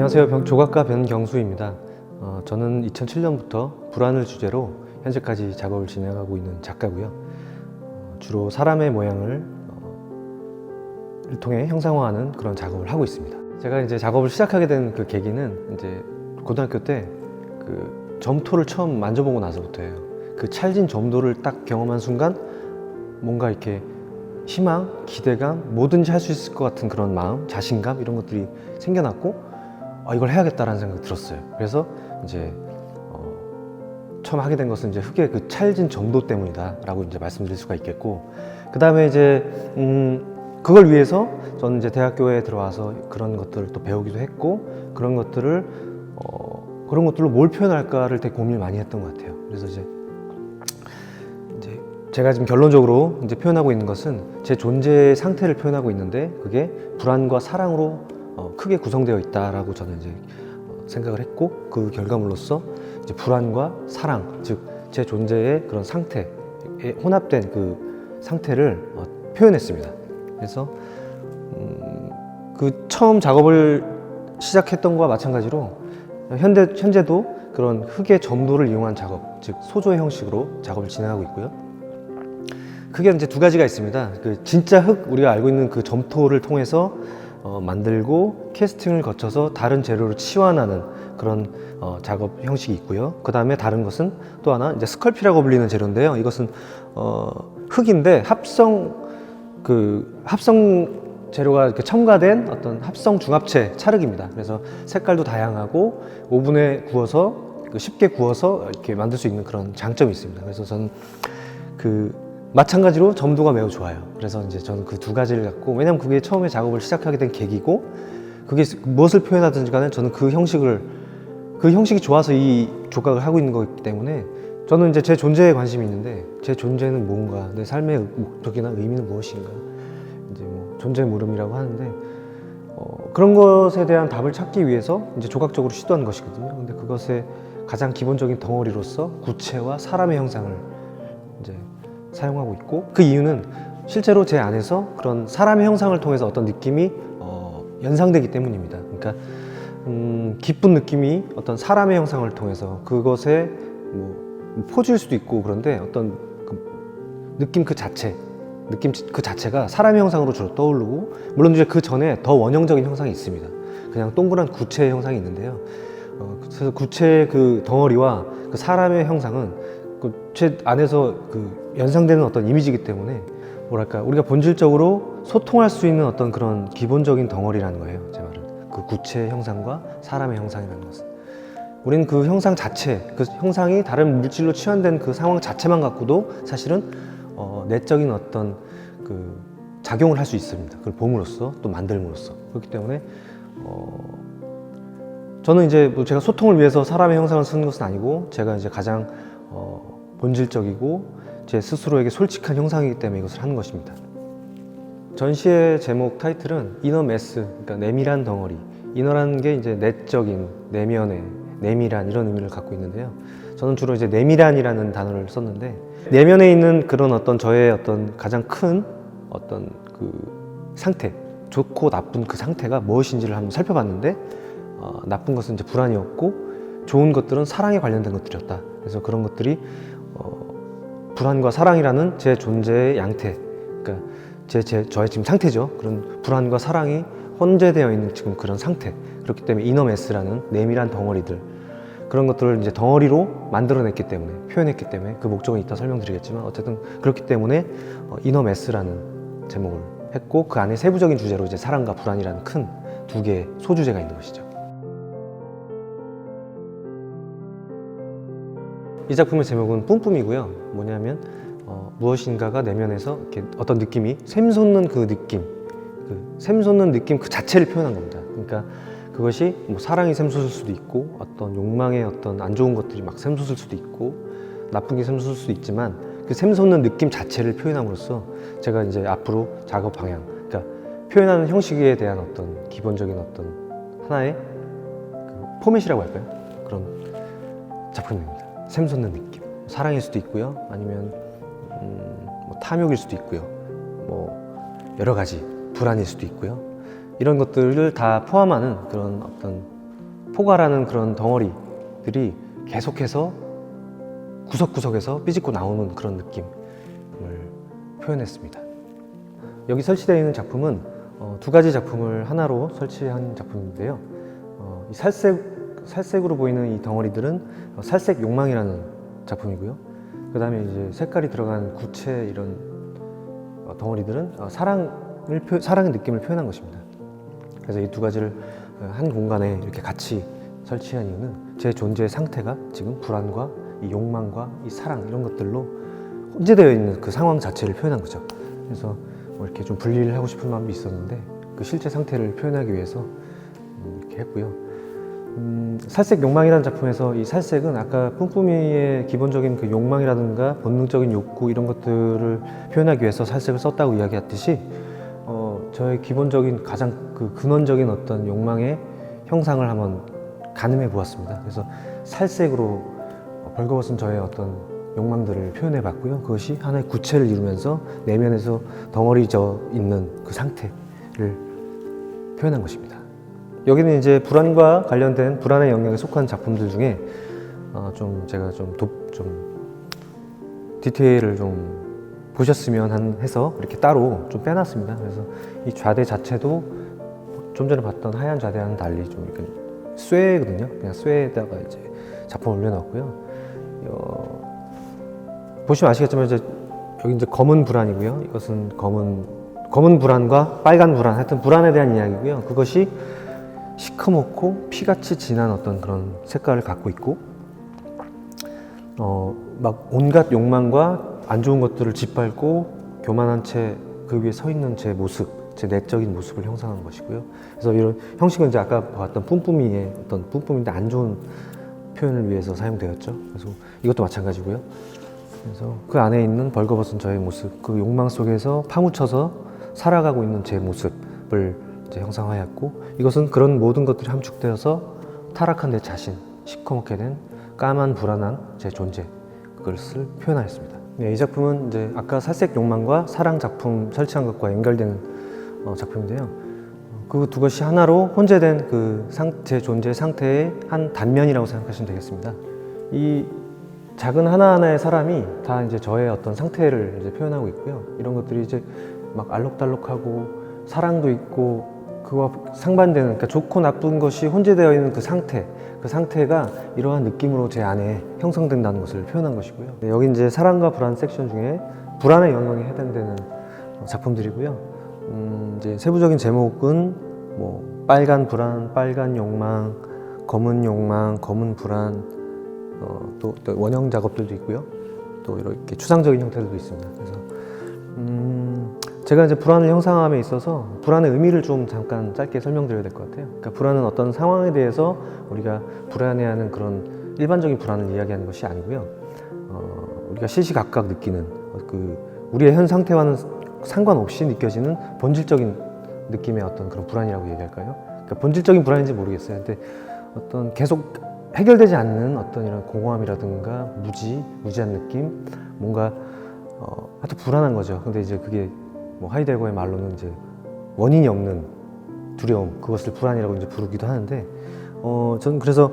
안녕하세요. 조각가 변경수입니다. 저는 2007년부터 불안을 주제로 현재까지 작업을 진행하고 있는 작가고요. 주로 사람의 모양을 통해 형상화하는 그런 작업을 하고 있습니다. 제가 이제 작업을 시작하게 된 그 계기는 이제 고등학교 때 그 점토를 처음 만져보고 나서부터예요. 그 찰진 점도를 딱 경험한 순간 뭔가 이렇게 희망, 기대감, 뭐든지 할 수 있을 것 같은 그런 마음, 자신감 이런 것들이 생겨났고 이걸 해야겠다라는 생각이 들었어요. 그래서 이제 처음 하게 된 것은 이제 흙의 그 찰진 점도 때문이다라고 이제 말씀드릴 수가 있겠고, 그 다음에 이제 그걸 위해서 저는 이제 대학교에 들어와서 그런 것들을 또 배우기도 했고, 그런 것들로 뭘 표현할까를 되게 고민을 많이 했던 것 같아요. 그래서 이제 제가 지금 결론적으로 이제 표현하고 있는 것은 제 존재의 상태를 표현하고 있는데, 그게 불안과 사랑으로 크게 구성되어 있다라고 저는 이제 생각을 했고, 그 결과물로서 이제 불안과 사랑, 즉 제 존재의 그런 상태에 혼합된 그 상태를 표현했습니다. 그래서 그 처음 작업을 시작했던 것과 마찬가지로 현재도 그런 흙의 점도를 이용한 작업, 즉 소조의 형식으로 작업을 진행하고 있고요. 크게 이제 두 가지가 있습니다. 그 진짜 흙, 우리가 알고 있는 그 점토를 통해서 만들고 캐스팅을 거쳐서 다른 재료로 치환하는 그런 작업 형식이 있고요. 그 다음에 다른 것은 또 하나 이제 스컬피라고 불리는 재료인데요. 이것은 흙인데 합성 재료가 이렇게 첨가된 어떤 합성 중합체 찰흙입니다. 그래서 색깔도 다양하고 오븐에 구워서 쉽게 구워서 이렇게 만들 수 있는 그런 장점이 있습니다. 그래서 저는 마찬가지로 점도가 매우 좋아요. 그래서 이제 저는 그 두 가지를 갖고, 왜냐면 그게 처음에 작업을 시작하게 된 계기고, 그게 무엇을 표현하든지 간에 저는 그 형식이 좋아서 이 조각을 하고 있는 거기 때문에, 저는 이제 제 존재에 관심이 있는데, 제 존재는 뭔가, 내 삶의 목적이나 의미는 무엇인가, 이제 뭐 존재의 물음이라고 하는데, 그런 것에 대한 답을 찾기 위해서 이제 조각적으로 시도한 것이거든요. 근데 그것의 가장 기본적인 덩어리로서 구체와 사람의 형상을 이제 사용하고 있고, 그 이유는 실제로 제 안에서 그런 사람의 형상을 통해서 어떤 느낌이 연상되기 때문입니다. 그러니까 기쁜 느낌이 어떤 사람의 형상을 통해서 그것에 뭐 포즈일 수도 있고, 그런데 어떤 느낌 그 자체가 사람의 형상으로 주로 떠오르고, 물론 이제 그 전에 더 원형적인 형상이 있습니다. 그냥 동그란 구체의 형상이 있는데요. 그래서 구체의 그 덩어리와 그 사람의 형상은 제 안에서 연상되는 어떤 이미지이기 때문에, 뭐랄까, 우리가 본질적으로 소통할 수 있는 어떤 그런 기본적인 덩어리라는 거예요. 제 말은 그 구체의 형상과 사람의 형상이라는 것은, 우리는 그 형상 자체, 그 형상이 다른 물질로 치환된 그 상황 자체만 갖고도 사실은 내적인 어떤 그 작용을 할 수 있습니다. 그걸 봄으로써 또 만들므로써. 그렇기 때문에 저는 이제 뭐 제가 소통을 위해서 사람의 형상을 쓰는 것은 아니고, 제가 이제 가장 본질적이고 제 스스로에게 솔직한 형상이기 때문에 이것을 하는 것입니다. 전시의 제목 타이틀은 이너 메스, 그러니까 내밀한 덩어리. 이너라는 게 이제 내적인, 내면의, 내밀한 이런 의미를 갖고 있는데요. 저는 주로 이제 내밀한이라는 단어를 썼는데, 내면에 있는 그런 어떤 저의 어떤 가장 큰 어떤 그 상태, 좋고 나쁜 그 상태가 무엇인지를 한번 살펴봤는데, 나쁜 것은 이제 불안이었고, 좋은 것들은 사랑에 관련된 것들이었다. 그래서 그런 것들이 불안과 사랑이라는 제 존재의 양태, 그러니까 저의 지금 상태죠. 그런 불안과 사랑이 혼재되어 있는 지금 그런 상태. 그렇기 때문에 이너메스라는 내밀한 덩어리들, 그런 것들을 이제 덩어리로 만들어냈기 때문에, 표현했기 때문에, 그 목적은 이따 설명드리겠지만, 어쨌든 그렇기 때문에 이너메스라는 제목을 했고, 그 안에 세부적인 주제로 이제 사랑과 불안이라는 큰 두 개의 소주제가 있는 것이죠. 이 작품의 제목은 뿜뿜이고요. 뭐냐면 무엇인가가 내면에서 이렇게 어떤 느낌이 샘솟는 그 느낌, 샘솟는 느낌 그 자체를 표현한 겁니다. 그러니까 그것이 뭐 사랑이 샘솟을 수도 있고, 어떤 욕망의 어떤 안 좋은 것들이 막 샘솟을 수도 있고, 나쁜 게 샘솟을 수도 있지만, 그 샘솟는 느낌 자체를 표현함으로써 제가 이제 앞으로 작업 방향, 그러니까 표현하는 형식에 대한 어떤 기본적인 어떤 하나의 포맷이라고 할까요? 그런 작품입니다. 샘솟는 느낌, 사랑일 수도 있고요, 아니면 뭐 탐욕일 수도 있고요, 뭐 여러 가지 불안일 수도 있고요. 이런 것들을 다 포함하는 그런 어떤 포가라는 그런 덩어리들이 계속해서 구석구석에서 삐집고 나오는 그런 느낌을 표현했습니다. 여기 설치되어 있는 작품은 두 가지 작품을 하나로 설치한 작품인데요. 이 살색으로 보이는 이 덩어리들은 살색 욕망이라는 작품이고요. 그 다음에 이제 색깔이 들어간 구체 이런 덩어리들은 사랑의 느낌을 표현한 것입니다. 그래서 이 두 가지를 한 공간에 이렇게 같이 설치한 이유는 제 존재의 상태가 지금 불안과 이 욕망과 이 사랑 이런 것들로 혼재되어 있는 그 상황 자체를 표현한 거죠. 그래서 뭐 이렇게 좀 분리를 하고 싶은 마음도 있었는데 그 실제 상태를 표현하기 위해서 이렇게 했고요. 살색 욕망이라는 작품에서 이 살색은 아까 뿜뿜이의 기본적인 그 욕망이라든가 본능적인 욕구 이런 것들을 표현하기 위해서 살색을 썼다고 이야기했듯이 저의 기본적인 가장 그 근원적인 어떤 욕망의 형상을 한번 가늠해 보았습니다. 그래서 살색으로 벌거벗은 저의 어떤 욕망들을 표현해 봤고요. 그것이 하나의 구체를 이루면서 내면에서 덩어리져 있는 그 상태를 표현한 것입니다. 여기는 이제 불안과 관련된 불안의 영역에 속한 작품들 중에 제가 좀 디테일을 좀 보셨으면 해서 이렇게 따로 좀 빼놨습니다. 그래서 이 좌대 자체도 좀 전에 봤던 하얀 좌대와는 달리 좀 이렇게 쇠거든요. 그냥 쇠에다가 이제 작품을 올려놨고요. 보시면 아시겠지만 이제 여기 이제 검은 불안이고요. 이것은 검은 불안과 빨간 불안, 하여튼 불안에 대한 이야기고요. 그것이 시커멓고 피같이 진한 어떤 그런 색깔을 갖고 있고, 막 온갖 욕망과 안 좋은 것들을 짓밟고 교만한 채 그 위에 서 있는 제 모습, 제 내적인 모습을 형상한 것이고요. 그래서 이런 형식은 이제 아까 봤던 뿜뿜이의 어떤 뿜뿜인데 안 좋은 표현을 위해서 사용되었죠. 그래서 이것도 마찬가지고요. 그래서 그 안에 있는 벌거벗은 저의 모습, 그 욕망 속에서 파묻혀서 살아가고 있는 제 모습을 이제 형상화했고, 이것은 그런 모든 것들이 함축되어서 타락한 내 자신, 시커멓게 된 까만 불안한 제 존재, 그것을 표현하였습니다. 네, 이 작품은 이제 아까 살색 욕망과 사랑 작품 설치한 것과 연결되는 작품인데요. 그 두 것이 하나로 혼재된 제 존재의 상태의 한 단면이라고 생각하시면 되겠습니다. 이 작은 하나하나의 사람이 다 이제 저의 어떤 상태를 이제 표현하고 있고요. 이런 것들이 이제 막 알록달록하고 사랑도 있고 그와 상반되는, 그러니까 좋고 나쁜 것이 혼재되어 있는 그 상태가 이러한 느낌으로 제 안에 형성된다는 것을 표현한 것이고요. 네, 여기 이제 사랑과 불안 섹션 중에 불안의 영역에 해당되는 작품들이고요. 이제 세부적인 제목은 뭐 빨간 불안, 빨간 욕망, 검은 불안, 또 원형 작업들도 있고요. 또 이렇게 추상적인 형태들도 있습니다. 그래서 제가 이제 불안을 형상함에 있어서 불안의 의미를 좀 잠깐 짧게 설명드려야 될 것 같아요. 그러니까 불안은 어떤 상황에 대해서 우리가 불안해하는 그런 일반적인 불안을 이야기하는 것이 아니고요. 우리가 시시각각 느끼는 우리의 현 상태와는 상관없이 느껴지는 본질적인 느낌의 어떤 그런 불안이라고 얘기할까요? 그러니까 본질적인 불안인지 모르겠어요. 근데 어떤 계속 해결되지 않는 어떤 이런 공허함이라든가 무지한 느낌, 뭔가 하여튼 불안한 거죠. 근데 이제 그게 뭐 하이데거의 말로는 이제 원인이 없는 두려움, 그것을 불안이라고 이제 부르기도 하는데, 저는 그래서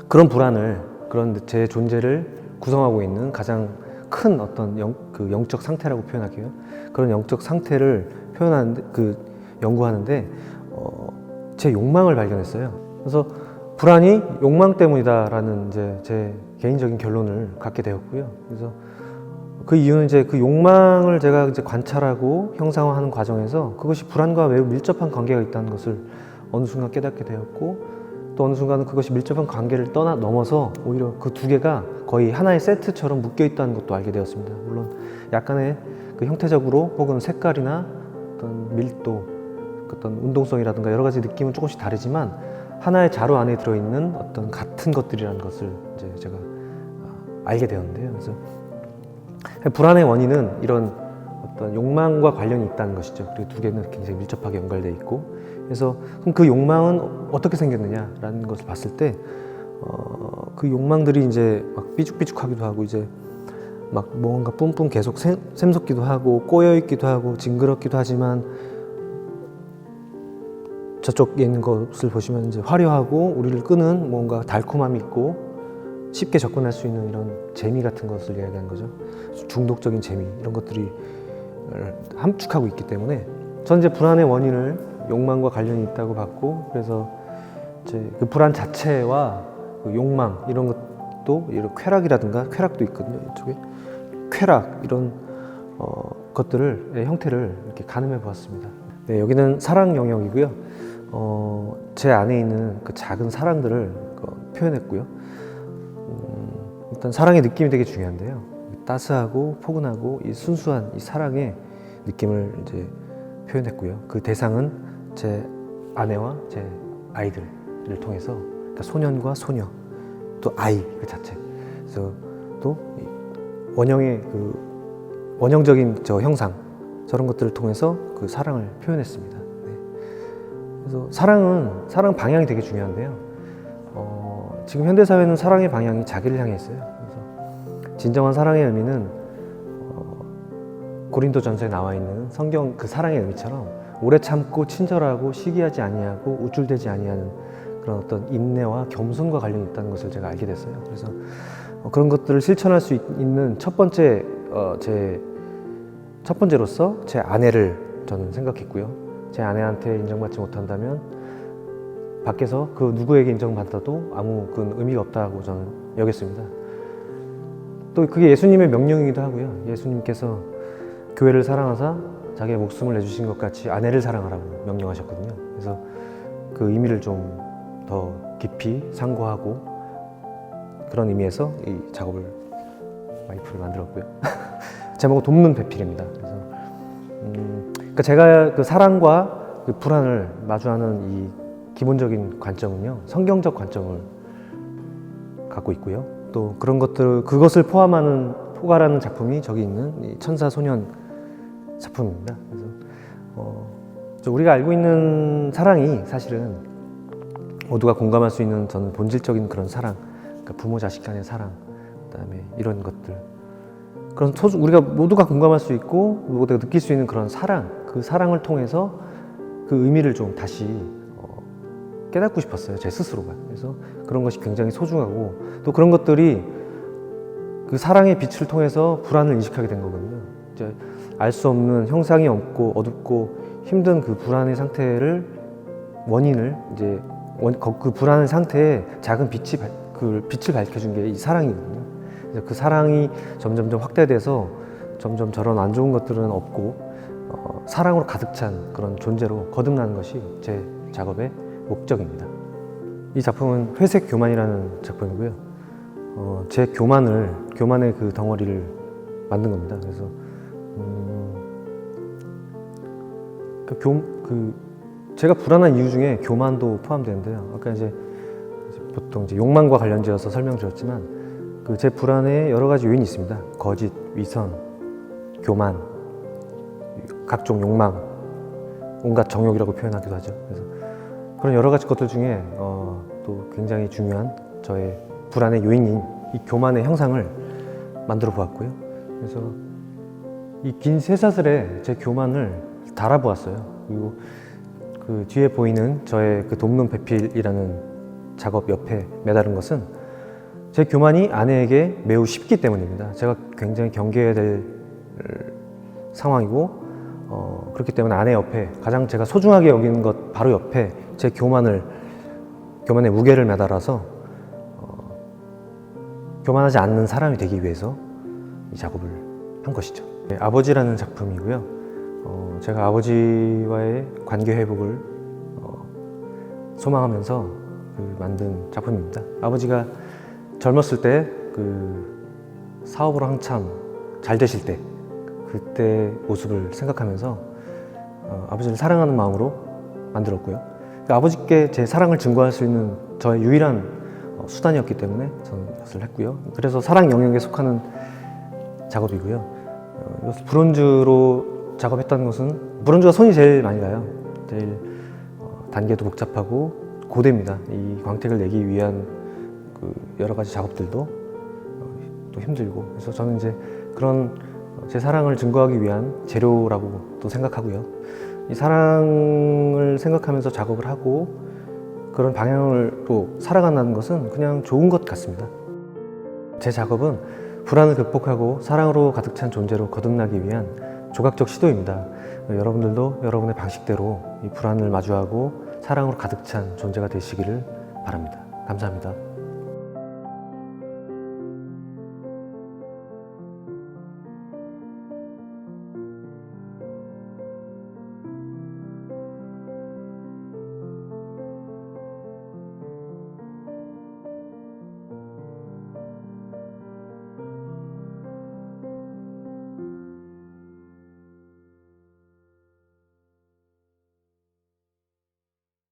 그런 불안을, 그런 제 존재를 구성하고 있는 가장 큰 어떤 영적 상태라고 표현할게요. 그런 영적 상태를 연구하는데 제 욕망을 발견했어요. 그래서 불안이 욕망 때문이다라는 이제 제 개인적인 결론을 갖게 되었고요. 그래서 그 이유는 이제 그 욕망을 제가 이제 관찰하고 형상화하는 과정에서 그것이 불안과 매우 밀접한 관계가 있다는 것을 어느 순간 깨닫게 되었고, 또 어느 순간은 그것이 밀접한 관계를 넘어서 오히려 그 두 개가 거의 하나의 세트처럼 묶여 있다는 것도 알게 되었습니다. 물론 약간의 그 형태적으로 혹은 색깔이나 어떤 밀도, 어떤 운동성이라든가 여러 가지 느낌은 조금씩 다르지만 하나의 자루 안에 들어있는 어떤 같은 것들이라는 것을 이제 제가 알게 되었는데요. 그래서 불안의 원인은 이런 어떤 욕망과 관련이 있다는 것이죠. 그리고 두 개는 굉장히 밀접하게 연결되어 있고, 그래서 그럼 그 욕망은 어떻게 생겼느냐라는 것을 봤을 때, 그 욕망들이 이제 막 삐죽삐죽하기도 하고, 이제 막 뭔가 뿜뿜 계속 샘솟기도 하고, 꼬여 있기도 하고, 징그럽기도 하지만 저쪽에 있는 것을 보시면 이제 화려하고 우리를 끄는 뭔가 달콤함이 있고 쉽게 접근할 수 있는 이런 재미 같은 것을 이야기하는 거죠. 중독적인 재미 이런 것들이 함축하고 있기 때문에 저는 이제 불안의 원인을 욕망과 관련이 있다고 봤고, 그래서 이제 그 불안 자체와 그 욕망 이런 것도 이런 쾌락이라든가 쾌락도 있거든요. 이쪽에 쾌락 이런 것들을 형태를 이렇게 가늠해 보았습니다. 네, 여기는 사랑 영역이고요. 제 안에 있는 그 작은 사랑들을 표현했고요. 일단 사랑의 느낌이 되게 중요한데요. 따스하고 포근하고 이 순수한 이 사랑의 느낌을 이제 표현했고요. 그 대상은 제 아내와 제 아이들을 통해서, 그러니까 소년과 소녀, 또 아이 그 자체, 그래서 또 원형의 그 원형적인 저 형상 저런 것들을 통해서 그 사랑을 표현했습니다. 네. 그래서 사랑 방향이 되게 중요한데요. 지금 현대 사회는 사랑의 방향이 자기를 향해 있어요. 그래서 진정한 사랑의 의미는 고린도전서에 나와 있는 성경 그 사랑의 의미처럼 오래 참고 친절하고 시기하지 아니하고 우쭐대지 아니하는 그런 어떤 인내와 겸손과 관련이 있다는 것을 제가 알게 됐어요. 그래서 그런 것들을 실천할 수 있는 첫 번째로서 제 아내를 저는 생각했고요. 제 아내한테 인정받지 못한다면 밖에서 그 누구에게 인정받아도 아무 그 의미가 없다고 저는 여겼습니다. 또 그게 예수님의 명령이기도 하고요. 예수님께서 교회를 사랑하사 자기의 목숨을 내주신 것 같이 아내를 사랑하라고 명령하셨거든요. 그래서 그 의미를 좀 더 깊이 상고하고 그런 의미에서 이 작업을 와이프를 만들었고요. 제목은 돕는 배필입니다. 그래서 그러니까 제가 그 사랑과 그 불안을 마주하는 이 기본적인 관점은요, 성경적 관점을 갖고 있고요. 또 그런 그것을 포괄하는 작품이 저기 있는 이 천사소년 작품입니다. 그래서 우리가 알고 있는 사랑이 사실은 모두가 공감할 수 있는 저는 본질적인 그런 사랑, 그러니까 부모 자식 간의 사랑, 그다음에 이런 것들, 그런 우리가 모두가 공감할 수 있고 모두가 느낄 수 있는 그런 사랑, 그 사랑을 통해서 그 의미를 좀 다시 깨닫고 싶었어요, 제 스스로가. 그래서 그런 것이 굉장히 소중하고, 또 그런 것들이 그 사랑의 빛을 통해서 불안을 인식하게 된 거거든요. 이제 알 수 없는 형상이 없고 어둡고 힘든 그 불안의 상태를 원인을 이제 그 불안의 상태에 작은 그 빛을 밝혀준 게 이 사랑이거든요. 그래서 그 사랑이 점점점 확대돼서 점점 저런 안 좋은 것들은 없고 사랑으로 가득 찬 그런 존재로 거듭나는 것이 제 작업의 목적입니다. 이 작품은 회색 교만이라는 작품이고요. 제 교만의 그 덩어리를 만든 겁니다. 그래서 제가 불안한 이유 중에 교만도 포함되는데요. 아까 이제 보통 이제 욕망과 관련지어서 설명드렸지만 그 제 불안에 여러 가지 요인이 있습니다. 거짓, 위선, 교만, 각종 욕망, 온갖 정욕이라고 표현하기도 하죠. 그래서 그런 여러 가지 것들 중에 또 굉장히 중요한 저의 불안의 요인인 이 교만의 형상을 만들어 보았고요. 그래서 이 긴 쇠사슬에 제 교만을 달아보았어요. 그리고 그 뒤에 보이는 저의 그 돕는 배필이라는 작업 옆에 매달은 것은 제 교만이 아내에게 매우 쉽기 때문입니다. 제가 굉장히 경계해야 될 상황이고 그렇기 때문에 아내 옆에 가장 제가 소중하게 여기는 것 바로 옆에 제 교만의 무게를 매달아서 교만하지 않는 사람이 되기 위해서 이 작업을 한 것이죠. 네, 아버지라는 작품이고요. 제가 아버지와의 관계 회복을 소망하면서 만든 작품입니다. 아버지가 젊었을 때 그 사업으로 한참 잘 되실 때 그때 모습을 생각하면서 아버지를 사랑하는 마음으로 만들었고요. 아버지께 제 사랑을 증거할 수 있는 저의 유일한 수단이었기 때문에 저는 이것을 했고요. 그래서 사랑 영역에 속하는 작업이고요. 이것을 브론즈로 작업했다는 것은 브론즈가 손이 제일 많이 가요. 제일 단계도 복잡하고 고됩니다. 이 광택을 내기 위한 그 여러 가지 작업들도 또 힘들고, 그래서 저는 이제 그런 제 사랑을 증거하기 위한 재료라고 또 생각하고요. 이 사랑을 생각하면서 작업을 하고 그런 방향으로 살아간다는 것은 그냥 좋은 것 같습니다. 제 작업은 불안을 극복하고 사랑으로 가득 찬 존재로 거듭나기 위한 조각적 시도입니다. 여러분들도 여러분의 방식대로 이 불안을 마주하고 사랑으로 가득 찬 존재가 되시기를 바랍니다. 감사합니다.